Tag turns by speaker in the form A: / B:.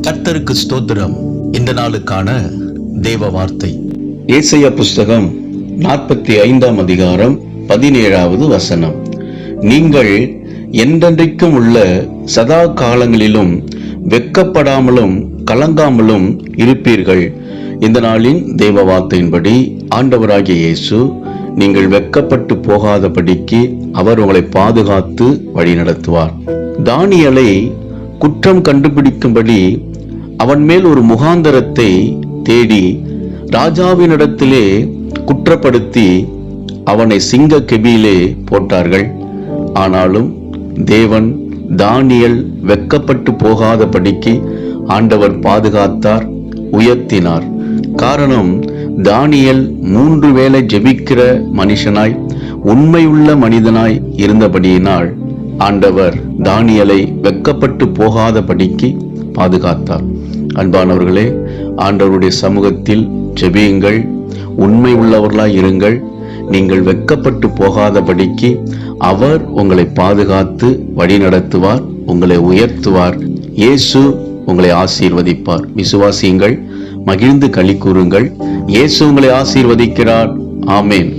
A: கர்த்தருக்கு ஸ்தோத்திரம். இந்த நாளுக்கான தேவ வார்த்தை
B: ஏசாயா புஸ்தகம் 45 அதிகாரம் 17வது வசனம். நீங்கள் என்றென்றைக்கும் உள்ள சதா காலங்களிலும் வெட்கப்படாமலும் கலங்காமலும் இருப்பீர்கள். இந்த நாளின் தேவ வார்த்தையின்படி ஆண்டவராகிய இயேசு நீங்கள் வெட்கப்பட்டு போகாதபடிக்கு அவர் உங்களை பாதுகாத்து வழி நடத்துவார். தானியேலை குற்றம் கண்டுபிடிக்கும்படி அவன் மேல் ஒரு முகாந்தரத்தை தேடி ராஜாவினிடத்திலே குற்றப்படுத்தி அவனை சிங்க கெபியிலே போட்டார்கள். ஆனாலும் தேவன் தானியேல் வெட்கப்பட்டு போகாதபடிக்கு ஆண்டவர் பாதுகாத்தார், உயர்த்தினார். காரணம், தானியேல் 3 வேளை ஜெபிக்கிற மனுஷனாய் உண்மையுள்ள மனிதனாய் இருந்தபடியினால் ஆண்டவர் தானியேலை வெட்கப்பட்டு போகாதபடிக்கு பாதுகாத்தார். அன்பானவர்களே, ஆண்டவருடைய சமூகத்தில் ஜெபியுங்கள், உண்மை உள்ளவர்களாய் இருங்கள். நீங்கள் வெட்கப்பட்டு போகாதபடிக்கு அவர் உங்களை பாதுகாத்து வழி நடத்துவார், உங்களை உயர்த்துவார். இயேசு உங்களை ஆசீர்வதிப்பார். விசுவாசியுங்கள், மகிழ்ந்து களி கூறுங்கள். இயேசு உங்களை ஆசீர்வதிக்கிறார். ஆமேன்.